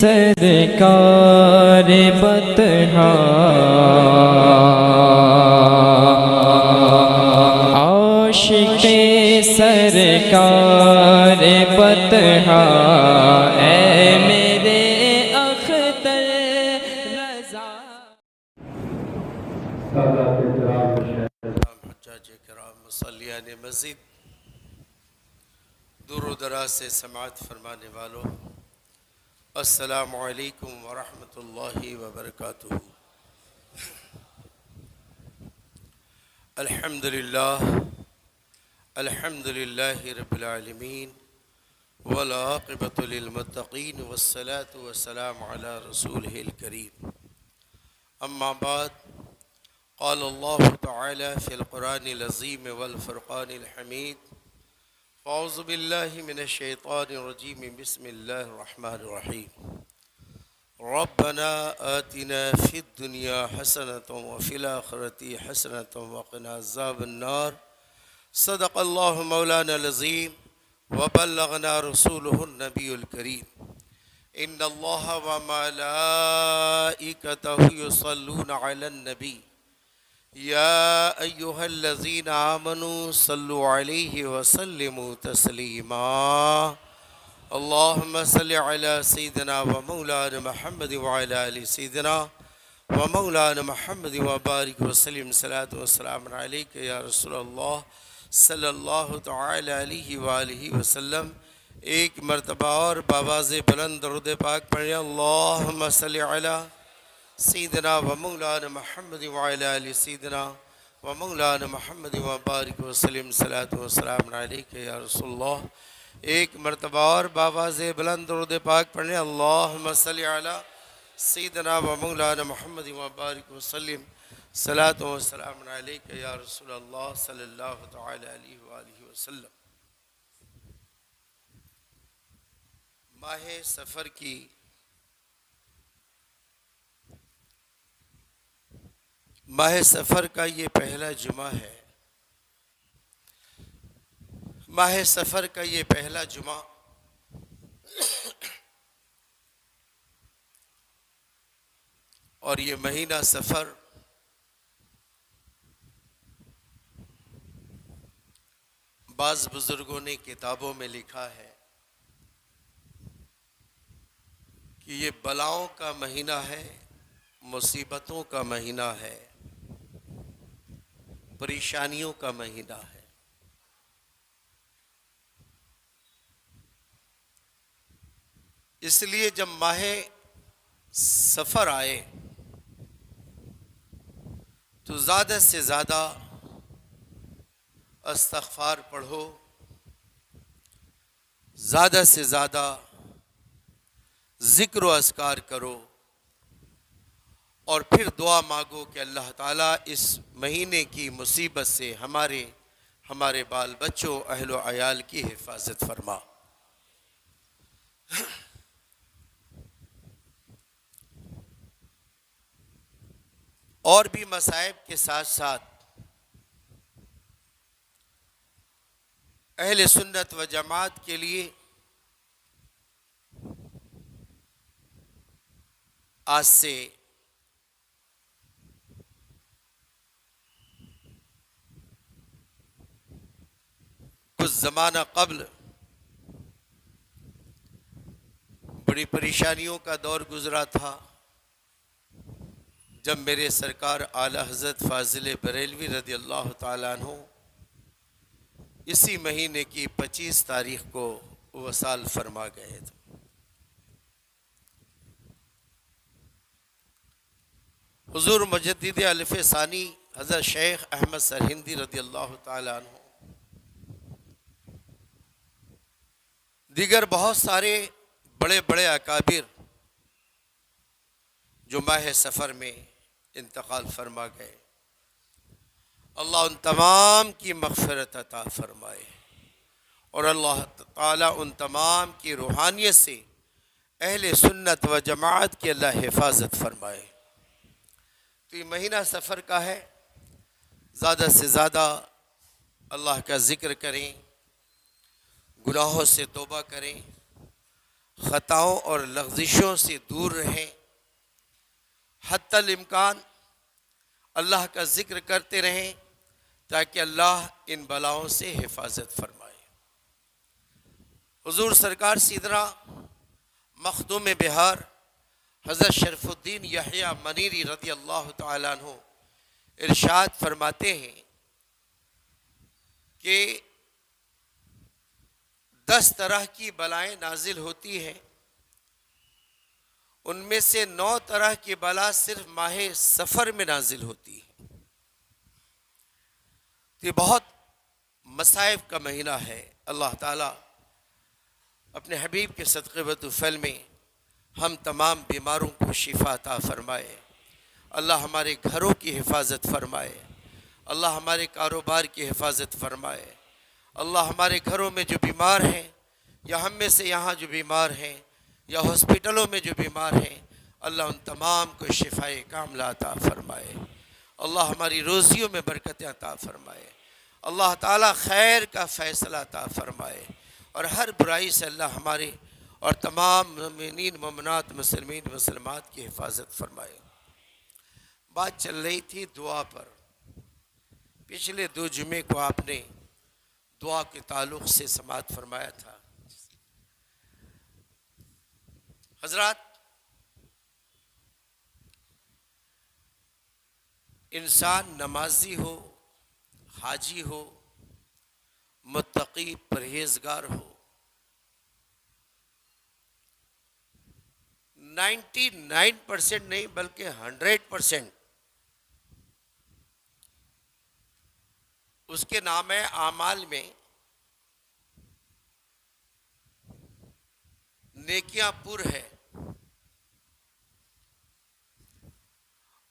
سرکار بطحا عاشق سرکار بطحا اے میرے اختر رضا۔ سادات کرام حجاج کرام مصلیان مزید، دور و دراز سے سماعت فرمانے والوں، السلام علیکم ورحمۃ اللہ وبرکاتہ۔ الحمد للہ رب العالمین، والعاقبۃ للمتقین، والصلاة والسلام علی رسولہ الکریم، اما بعد، قال اللہ تعالی فی القرآن العظیم والفرقان الحمید، اعوذ باللہ من الشیطان الرجیم، بسم اللہ الرحمن الرحیم، ربنا آتنا فی الدنیا حسنۃ وفی الآخرۃ حسنۃ وقنا عذاب النار، صدق اللہ مولانا العظیم وبلغنا رسولہ النبی الکریم، ان اللہ وملائکتہ یصلون علی النبی یا ایہا الذین آمنوا صلوا علیہ وسلموا تسلیما، اللہم صل علی سیدنا و مولانا محمد وعلی آل سیدنا و مولانا محمد وبارک وسلم، صلاۃ والسلام علیک یا رسول اللہ صلی اللہ تعالی علیہ وآلہ وسلم۔ ایک مرتبہ اور بآواز بلند درود پاک پڑھیں، اللہم صل علی سیدنا و مولانا محمد وعلی آل سیدنا و مولانا محمد وبارک وسلم، صلاۃ والسلام علیک یا رسول اللہ۔ ایک مرتبہ اور بآواز بلند درود پاک پڑھیں، اللہم صل علی سیدنا و مولانا محمد وبارک وسلم، صلاۃ والسلام علیک یا رسول اللہ صلی اللہ تعالی علیہ وآلہ وسلم۔ ماہ سفر کی ماہ سفر کا یہ پہلا جمعہ ہے، ماہ سفر کا یہ پہلا جمعہ اور یہ مہینہ سفر بعض بزرگوں نے کتابوں میں لکھا ہے کہ یہ بلاؤں کا مہینہ ہے، مصیبتوں کا مہینہ ہے، پریشانیوں کا مہینہ ہے۔ اس لیے جب ماہ سفر آئے تو زیادہ سے زیادہ استغفار پڑھو، زیادہ سے زیادہ ذکر و اذکار کرو، اور پھر دعا مانگو کہ اللہ تعالیٰ اس مہینے کی مصیبت سے ہمارے بال بچوں، اہل و عیال کی حفاظت فرما۔ اور بھی مصائب کے ساتھ ساتھ اہل سنت و جماعت کے لیے آج سے کچھ زمانہ قبل بڑی پریشانیوں کا دور گزرا تھا، جب میرے سرکار اعلیٰ حضرت فاضل بریلوی رضی اللہ تعالیٰ عنہ اسی مہینے کی 25 تاریخ کو وصال فرما گئے تھے۔ حضور مجدد الف ثانی حضرت شیخ احمد سرہندی رضی اللہ تعالیٰ عنہ، دیگر بہت سارے بڑے بڑے اکابر جو ماہ سفر میں انتقال فرما گئے، اللہ ان تمام کی مغفرت عطا فرمائے، اور اللہ تعالیٰ ان تمام کی روحانیت سے اہل سنت و جماعت کی اللہ حفاظت فرمائے۔ تو یہ مہینہ سفر کا ہے، زیادہ سے زیادہ اللہ کا ذکر کریں، گناہوں سے توبہ کریں، خطاؤں اور لغزشوں سے دور رہیں، حتی الامکان اللہ کا ذکر کرتے رہیں تاکہ اللہ ان بلاؤں سے حفاظت فرمائے۔ حضور سرکار سیدنا مخدوم بہار حضرت شرف الدین یحییٰ منیری رضی اللہ تعالیٰ عنہ ارشاد فرماتے ہیں کہ 10 طرح کی بلائیں نازل ہوتی ہیں، ان میں سے 9 طرح کی بلا صرف ماہ سفر میں نازل ہوتی ہے۔ یہ بہت مصائب کا مہینہ ہے۔ اللہ تعالیٰ اپنے حبیب کے صدقے و طفیل میں ہم تمام بیماروں کو شفا عطا فرمائے۔ اللہ ہمارے گھروں کی حفاظت فرمائے۔ اللہ ہمارے کاروبار کی حفاظت فرمائے۔ اللہ ہمارے گھروں میں جو بیمار ہیں یا ہم میں سے یہاں جو بیمار ہیں یا ہاسپٹلوں میں جو بیمار ہیں، اللہ ان تمام کو شفائے کاملہ عطا فرمائے۔ اللہ ہماری روزیوں میں برکت عطا فرمائے۔ اللہ تعالیٰ خیر کا فیصلہ عطا فرمائے اور ہر برائی سے اللہ ہمارے اور تمام مومنین مومنات مسلمین مسلمات کی حفاظت فرمائے۔ بات چل رہی تھی دعا پر۔ پچھلے 2 جمعے کو آپ نے دعا کے تعلق سے سماعت فرمایا تھا۔ حضرات، انسان نمازی ہو، حاجی ہو، متقی پرہیزگار ہو، 99% نہیں بلکہ 100% اس کے نام اعمال میں نیکیاں پر ہے،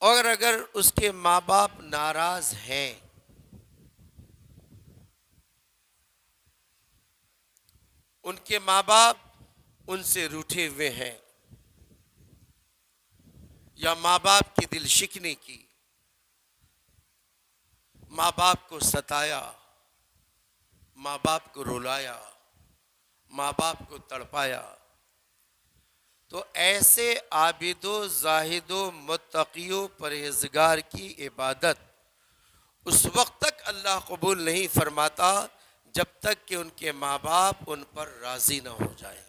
اور اگر اس کے ماں باپ ناراض ہیں، ان کے ماں باپ ان سے روٹھے ہوئے ہیں یا ماں باپ کی دل شکنی کی، ماں باپ کو ستایا، ماں باپ کو رلایا، ماں باپ کو تڑپایا، تو ایسے عابد و زاہد و متقی و پرہیزگار کی عبادت اس وقت تک اللہ قبول نہیں فرماتا جب تک کہ ان کے ماں باپ ان پر راضی نہ ہو جائیں۔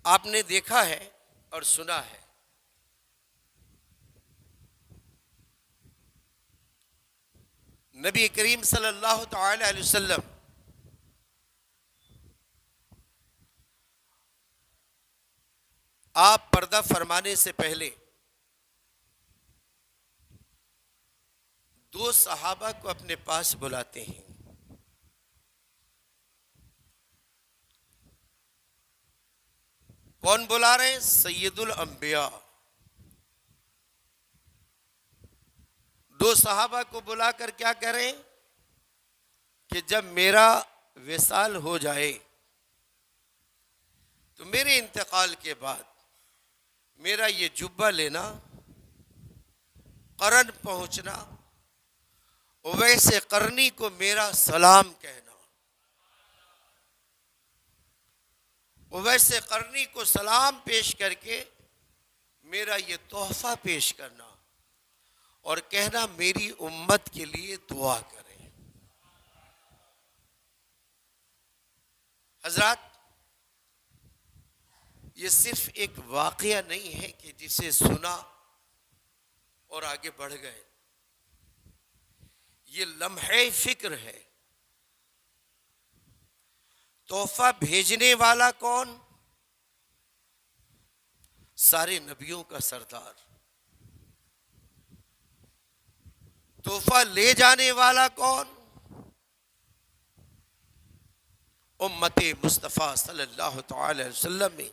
آپ نے دیکھا ہے اور سنا ہے، نبی کریم صلی اللہ تعالی علیہ وسلم آپ پردہ فرمانے سے پہلے 2 صحابہ کو اپنے پاس بلاتے ہیں۔ کون بلا رہے ہیں؟ سید الانبیاء۔ 2 صحابہ کو بلا کر کیا کہہ رہے ہیں کہ جب میرا وصال ہو جائے تو میرے انتقال کے بعد میرا یہ جبہ لینا، قرن پہنچنا، ویسے قرنی کو میرا سلام کہنا، ویسے قرنی کو سلام پیش کر کے میرا یہ تحفہ پیش کرنا اور کہنا میری امت کے لیے دعا کریں۔ حضرات، یہ صرف ایک واقعہ نہیں ہے کہ جسے سنا اور آگے بڑھ گئے، یہ لمحہ فکر ہے۔ تحفہ بھیجنے والا کون؟ سارے نبیوں کا سردار۔ تحفہ لے جانے والا کون؟ امت مصطفیٰ صلی اللہ تعالی علیہ وسلم میں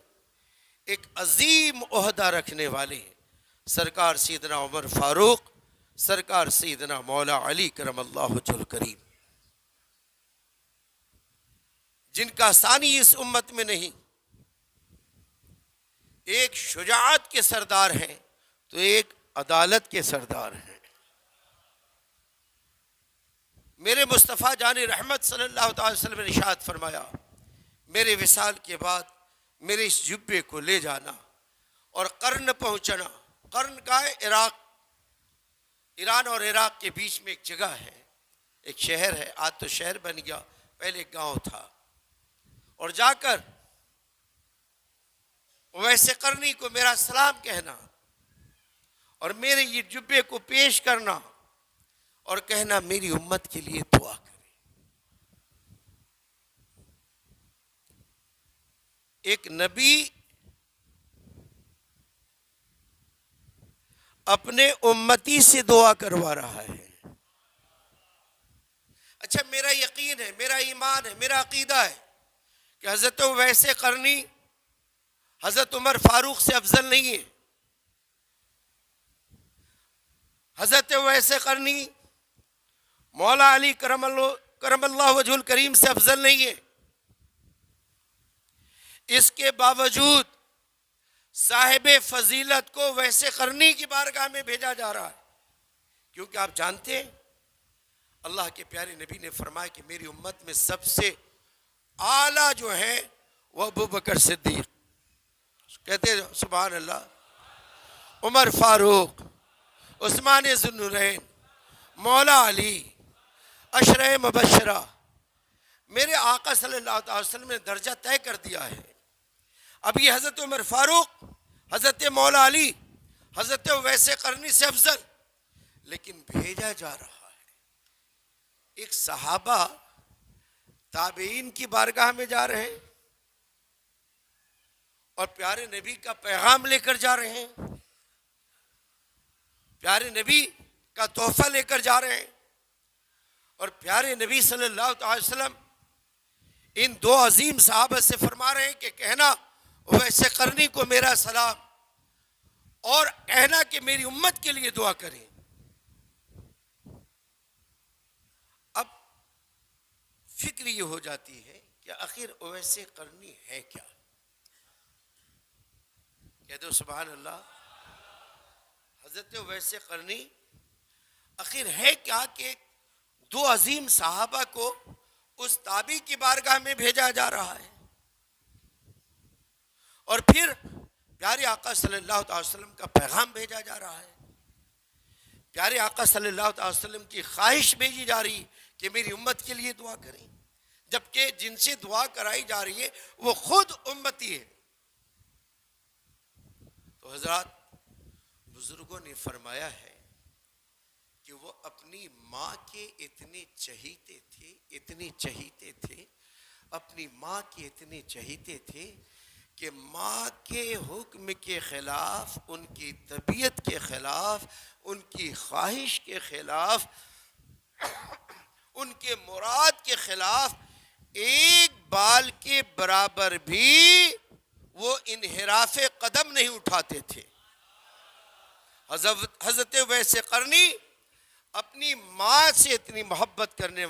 ایک عظیم عہدہ رکھنے والے سرکار سیدنا عمر فاروق، سرکار سیدنا مولا علی کرم اللہ وجہ الکریم، جن کا ثانی اس امت میں نہیں۔ ایک شجاعت کے سردار ہیں تو ایک عدالت کے سردار ہیں۔ میرے مصطفیٰ جان رحمت صلی اللہ تعالی وسلم نے ارشاد فرمایا میرے وصال کے بعد میرے اس جبے کو لے جانا اور قرن پہنچنا. قرن کا ہے عراق، ایران اور عراق کے بیچ میں ایک جگہ ہے، ایک شہر ہے، آج تو شہر بن گیا، پہلے ایک گاؤں تھا. اور جا کر ویسے قرنی کو میرا سلام کہنا اور میرے یہ جبے کو پیش کرنا اور کہنا میری امت کے لیے دعا کرے. ایک نبی اپنے امتی سے دعا کروا رہا ہے. اچھا، میرا یقین ہے، میرا ایمان ہے، میرا عقیدہ ہے کہ حضرت ویسے قرنی حضرت عمر فاروق سے افضل نہیں ہے. حضرت ویسے قرنی مولا علی کرم اللہ وجہ الکریم سے افضل نہیں ہے. اس کے باوجود صاحب فضیلت کو ویسے قرنی کی بارگاہ میں بھیجا جا رہا ہے، کیونکہ آپ جانتے ہیں اللہ کے پیارے نبی نے فرمایا کہ میری امت میں سب سے اعلیٰ جو ہیں وہ ابو بکر صدیق، کہتے ہیں سبحان اللہ، عمر فاروق، عثمان ذو النورین، مولا علی، عشرہ مبشرہ. میرے آقا صلی اللہ علیہ وسلم نے درجہ طے کر دیا ہے. اب یہ حضرت عمر فاروق، حضرت مولا علی، حضرت ویسے قرنی سے افضل، لیکن بھیجا جا رہا ہے. ایک صحابہ تابعین کی بارگاہ میں جا رہے ہیں اور پیارے نبی کا پیغام لے کر جا رہے ہیں، پیارے نبی کا تحفہ لے کر جا رہے ہیں. اور پیارے نبی صلی اللہ علیہ وسلم ان دو عظیم صحابہ سے فرما رہے ہیں کہ کہنا ویسے قرنی کو میرا سلام اور کہنا کہ میری امت کے لیے دعا کریں. اب فکر یہ ہو جاتی ہے کہ آخر ویسے قرنی ہے کیا؟ کہہ دو سبحان اللہ. حضرت ویسے قرنی آخر ہے کیا کہ دو عظیم صحابہ کو اس تابعی کی بارگاہ میں بھیجا جا رہا ہے اور پھر پیارے آقا صلی اللہ علیہ وسلم کا پیغام بھیجا جا رہا ہے. پیارے آقا صلی اللہ علیہ وسلم کی خواہش بھیجی جا رہی کہ میری امت کے لیے دعا کریں، جبکہ جن سے دعا کرائی جا رہی ہے وہ خود امتی ہے. تو حضرات بزرگوں نے فرمایا ہے کہ وہ اپنی ماں کے اتنے چہیتے تھے، اتنے چہیتے تھے، اپنی ماں کے اتنے چہیتے تھے کہ ماں کے حکم کے خلاف، ان کی طبیعت کے خلاف، ان کی خواہش کے خلاف، ان کے مراد کے خلاف ایک بال کے برابر بھی وہ انحراف قدم نہیں اٹھاتے تھے. حضرت ویسے قرنی اپنی ماں سے اتنی محبت کرنے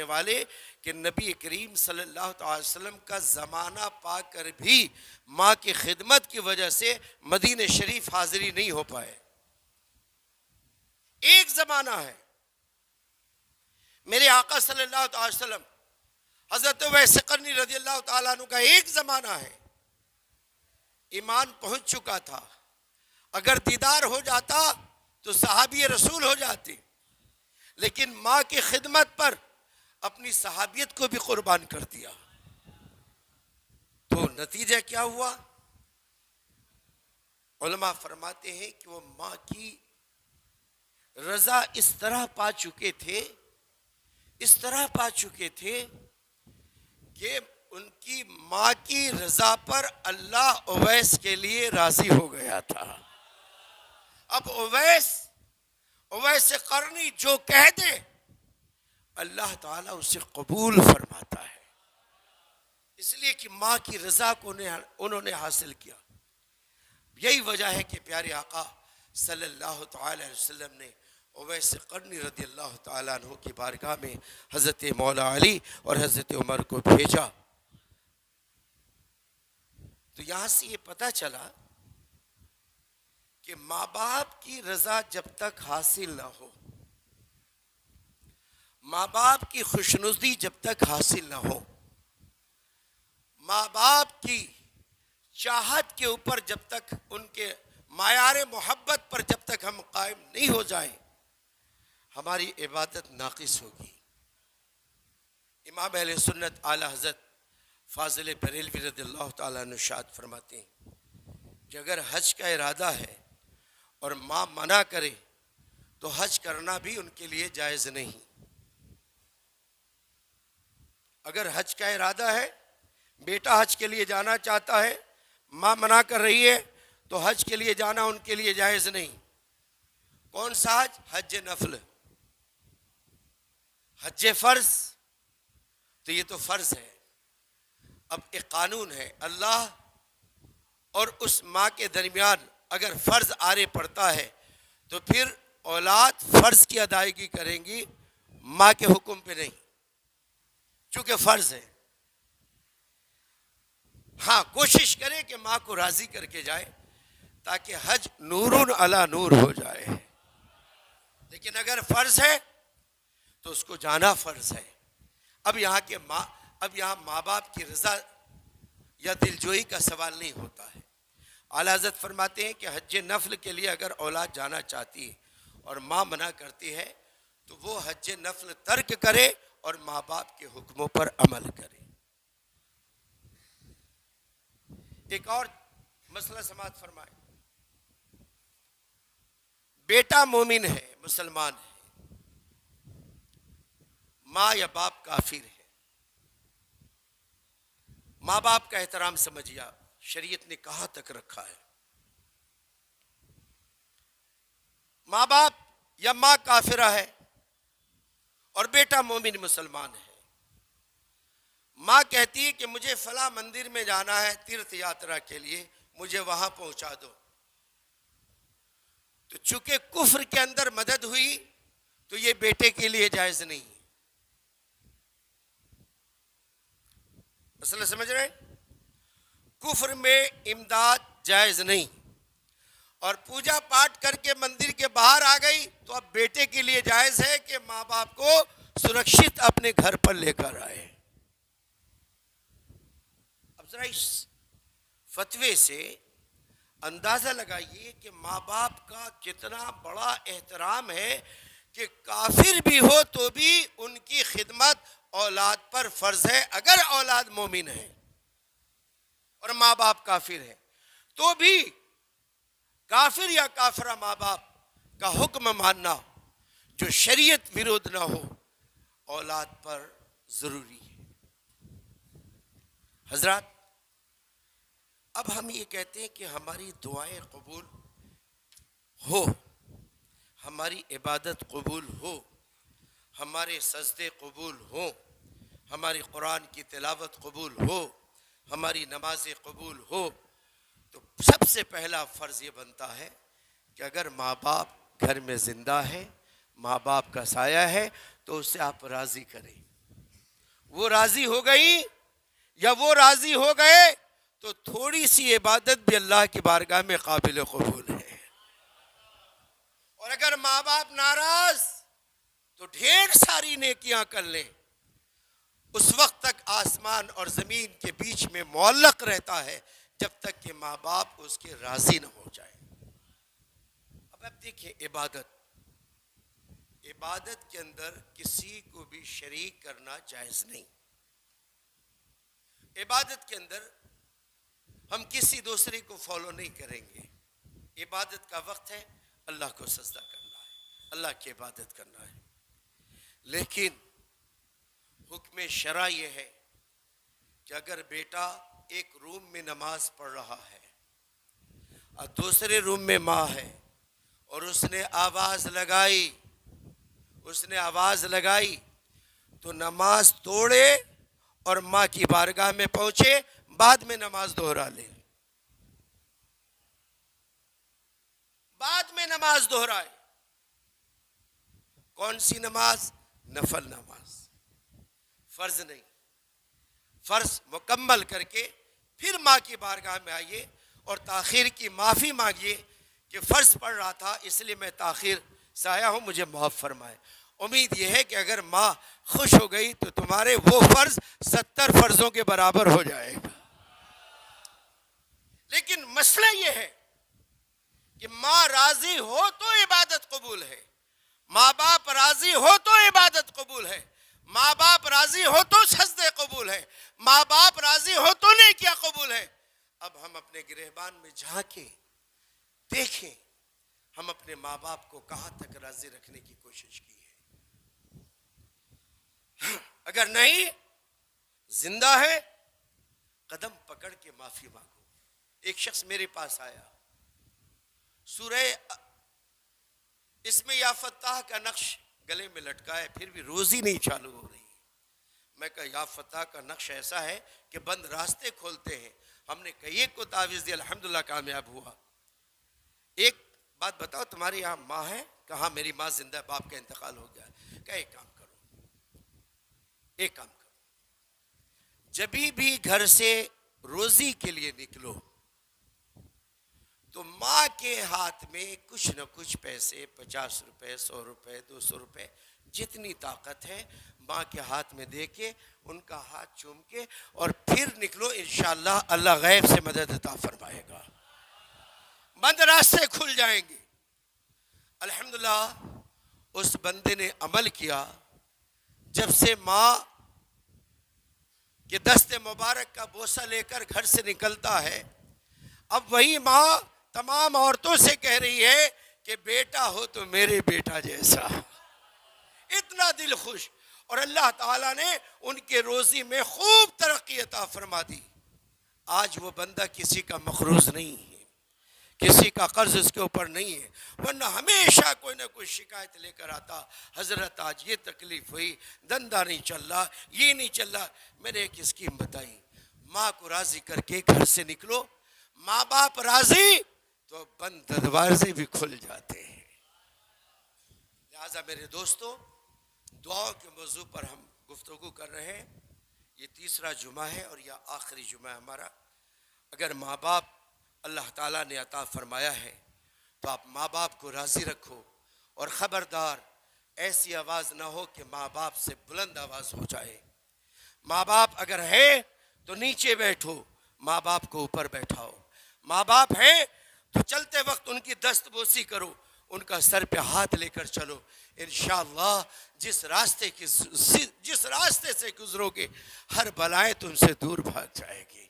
والے کہ نبی کریم صلی اللہ علیہ وسلم کا زمانہ پا کر بھی ماں کی خدمت کی وجہ سے مدینہ شریف حاضری نہیں ہو پائے. ایک زمانہ ہے میرے آقا صلی اللہ علیہ وسلم، حضرت ویسے قرنی رضی اللہ تعالیٰ عنہ کا ایک زمانہ ہے. ایمان پہنچ چکا تھا، اگر دیدار ہو جاتا تو صحابی رسول ہو جاتے، لیکن ماں کی خدمت پر اپنی صحابیت کو بھی قربان کر دیا. تو نتیجہ کیا ہوا؟ علماء فرماتے ہیں کہ وہ ماں کی رضا اس طرح پا چکے تھے کہ ان کی ماں کی رضا پر اللہ اویس کے لیے راضی ہو گیا تھا. اب اویس قرنی جو کہہ دے اللہ تعالیٰ اسے قبول فرماتا ہے، اس لیے کہ ماں کی رضا کو انہوں نے حاصل کیا. یہی وجہ ہے کہ پیارے آقا صلی اللہ تعالی علیہ وسلم نے اویس قرنی رضی اللہ تعالیٰ عنہ کی بارگاہ میں حضرت مولا علی اور حضرت عمر کو بھیجا. تو یہاں سے یہ پتہ چلا کہ ماں باپ کی رضا جب تک حاصل نہ ہو، ماں باپ کی خوشنودی جب تک حاصل نہ ہو، ماں باپ کی چاہت کے اوپر جب تک، ان کے معیار محبت پر جب تک ہم قائم نہیں ہو جائیں، ہماری عبادت ناقص ہوگی۔ امام اہل سنت اعلی حضرت فاضل بریلوی رضی اللہ تعالیٰ عنہ ارشاد فرماتے ہیں کہ اگر حج کا ارادہ ہے اور ماں منع کرے تو حج کرنا بھی ان کے لیے جائز نہیں۔ اگر حج کا ارادہ ہے، بیٹا حج کے لیے جانا چاہتا ہے، ماں منع کر رہی ہے، تو حج کے لیے جانا ان کے لیے جائز نہیں۔ کون سا حج؟ حج نفل۔ حج فرض تو یہ تو فرض ہے۔ اب ایک قانون ہے، اللہ اور اس ماں کے درمیان اگر فرض آرے پڑتا ہے تو پھر اولاد فرض کی ادائیگی کریں گی، ماں کے حکم پہ نہیں، چونکہ فرض ہے۔ ہاں، کوشش کرے کہ ماں کو راضی کر کے جائے تاکہ حج نور علی نور ہو جائے، لیکن اگر فرض ہے تو اس کو جانا فرض ہے۔ اب یہاں ماں باپ کی رضا یا دلجوئی کا سوال نہیں ہوتا ہے۔ اعلیٰ حضرت فرماتے ہیں کہ حج نفل کے لیے اگر اولاد جانا چاہتی ہے اور ماں منع کرتی ہے تو وہ حج نفل ترک کرے اور ماں باپ کے حکموں پر عمل کرے۔ ایک اور مسئلہ سماعت فرمائے، بیٹا مومن ہے، مسلمان ہے، ماں یا باپ کافر ہے، ماں باپ کا احترام سمجھیے، شریعت نے کہاں تک رکھا ہے۔ ماں باپ یا ماں کافرہ ہے اور بیٹا مومن مسلمان ہے، ماں کہتی ہے کہ مجھے فلاں مندر میں جانا ہے تیرتھ یاترا کے لیے، مجھے وہاں پہنچا دو، تو چونکہ کفر کے اندر مدد ہوئی تو یہ بیٹے کے لیے جائز نہیں۔ مسئلہ سمجھ رہے ہیں؟ کفر میں امداد جائز نہیں، اور پوجا پاٹ کر کے مندر کے باہر آ گئی تو اب بیٹے کے لیے جائز ہے کہ ماں باپ کو سرکشت اپنے گھر پر لے کر آئے۔ اب ذرا اس فتوے سے اندازہ لگائیے کہ ماں باپ کا کتنا بڑا احترام ہے کہ کافر بھی ہو تو بھی ان کی خدمت اولاد پر فرض ہے۔ اگر اولاد مومن ہے اور ماں باپ کافر ہے تو بھی کافر یا کافرہ ماں باپ کا حکم ماننا جو شریعت ویرودھ نہ ہو اولاد پر ضروری ہے۔ حضرات، اب ہم یہ کہتے ہیں کہ ہماری دعائیں قبول ہو، ہماری عبادت قبول ہو، ہمارے سجدے قبول ہوں، ہماری قرآن کی تلاوت قبول ہو، ہماری نمازیں قبول ہو، تو سب سے پہلا فرض یہ بنتا ہے کہ اگر ماں باپ گھر میں زندہ ہے، ماں باپ کا سایہ ہے، تو اسے آپ راضی کریں۔ وہ راضی ہو گئی یا وہ راضی ہو گئے تو تھوڑی سی عبادت بھی اللہ کی بارگاہ میں قابل قبول ہے۔ اور اگر ماں باپ ناراض تو ڈھیر ساری نیکیاں کر لیں، اس وقت تک آسمان اور زمین کے بیچ میں معلق رہتا ہے جب تک کہ ماں باپ اس کے راضی نہ ہو جائے۔ اب آپ دیکھیں، عبادت کے اندر کسی کو بھی شریک کرنا جائز نہیں۔ عبادت کے اندر ہم کسی دوسرے کو فالو نہیں کریں گے۔ عبادت کا وقت ہے، اللہ کو سجدہ کرنا ہے، اللہ کی عبادت کرنا ہے، لیکن حکم شرع یہ ہے کہ اگر بیٹا ایک روم میں نماز پڑھ رہا ہے اور دوسرے روم میں ماں ہے اور اس نے آواز لگائی تو نماز توڑے اور ماں کی بارگاہ میں پہنچے، بعد میں نماز دوہرا لے، بعد میں نماز دوہرائے۔ کون سی نماز؟ نفل نماز، فرض نہیں۔ فرض مکمل کر کے پھر ماں کی بارگاہ میں آئیے اور تاخیر کی معافی مانگیے کہ فرض پڑھ رہا تھا اس لیے میں تاخیر سے آیا ہوں، مجھے معاف فرمائے، امید یہ ہے کہ اگر ماں خوش ہو گئی تو تمہارے وہ فرض 70 فرضوں کے برابر ہو جائے گا. لیکن مسئلہ یہ ہے کہ ماں راضی ہو تو عبادت قبول ہے، ماں باپ راضی ہو تو عبادت قبول ہے، ماں باپ راضی ہو تو سجدے قبول ہے، ماں باپ راضی ہو تو نیکیاں قبول ہے. اب ہم اپنے گریبان میں جھانکیں، دیکھیں ہم اپنے ماں باپ کو کہاں تک راضی رکھنے کی کوشش کی ہے. اگر نہیں زندہ ہے قدم پکڑ کے معافی مانگو. ایک شخص میرے پاس آیا، سورہ اس میں یا فتح کا نقش گلے میں لٹکا ہے، پھر بھی روزی نہیں چالو ہو رہی. میں کہا یا فتح کا نقش ایسا ہے کہ بند راستے کھولتے ہیں. ہم نے کئی ایک کو تعویذ دی، الحمدللہ کامیاب ہوا. ایک بات بتاؤ تمہاری یہاں ماں ہے؟ کہاں میری ماں زندہ ہے، باپ کا انتقال ہو گیا. کہ ایک کام کرو، ایک کام کرو، جبھی بھی گھر سے روزی کے لیے نکلو تو ماں کے ہاتھ میں کچھ نہ کچھ پیسے، 50 روپے، 100 روپے، 200 روپے، جتنی طاقت ہے ماں کے ہاتھ میں دے کے ان کا ہاتھ چوم کے اور پھر نکلو. انشاءاللہ اللہ غیب سے مدد عطا فرمائے گا، بند راستے کھل جائیں گے. الحمدللہ اس بندے نے عمل کیا. جب سے ماں کے دست مبارک کا بوسہ لے کر گھر سے نکلتا ہے، اب وہی ماں تمام عورتوں سے کہہ رہی ہے کہ بیٹا ہو تو میرے بیٹا جیسا. اتنا دل خوش. اور اللہ تعالیٰ نے ان کے روزی میں خوب ترقی عطا فرما دی. آج وہ بندہ کسی کا مقروض نہیں ہے، کسی کا قرض اس کے اوپر نہیں ہے، ورنہ ہمیشہ کوئی نہ کوئی شکایت لے کر آتا. حضرت آج یہ تکلیف ہوئی، دندہ نہیں چل رہا، یہ نہیں چل رہا. میں نے ایک اسکیم بتائی، ماں کو راضی کر کے گھر سے نکلو، ماں باپ راضی تو بند دروازے بھی کھل جاتے ہیں. لہٰذا میرے دوستو، دعاؤں کے موضوع پر ہم گفتگو کر رہے ہیں. یہ تیسرا جمعہ ہے اور یہ آخری جمعہ ہے ہمارا. اگر ماں باپ اللہ تعالیٰ نے عطا فرمایا ہے تو آپ ماں باپ کو راضی رکھو، اور خبردار ایسی آواز نہ ہو کہ ماں باپ سے بلند آواز ہو جائے. ماں باپ اگر ہے تو نیچے بیٹھو، ماں باپ کو اوپر بیٹھاؤ. ماں باپ ہیں تو چلتے وقت ان کی دست بوسی کرو، ان کا سر پہ ہاتھ لے کر چلو. انشاءاللہ جس راستے سے گزرو گے ہر بلائیں تم سے دور بھاگ جائے گی.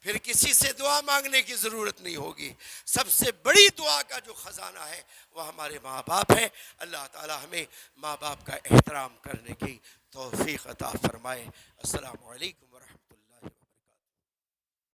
پھر کسی سے دعا مانگنے کی ضرورت نہیں ہوگی. سب سے بڑی دعا کا جو خزانہ ہے وہ ہمارے ماں باپ ہیں. اللہ تعالی ہمیں ماں باپ کا احترام کرنے کی توفیق عطا فرمائے. السلام علیکم.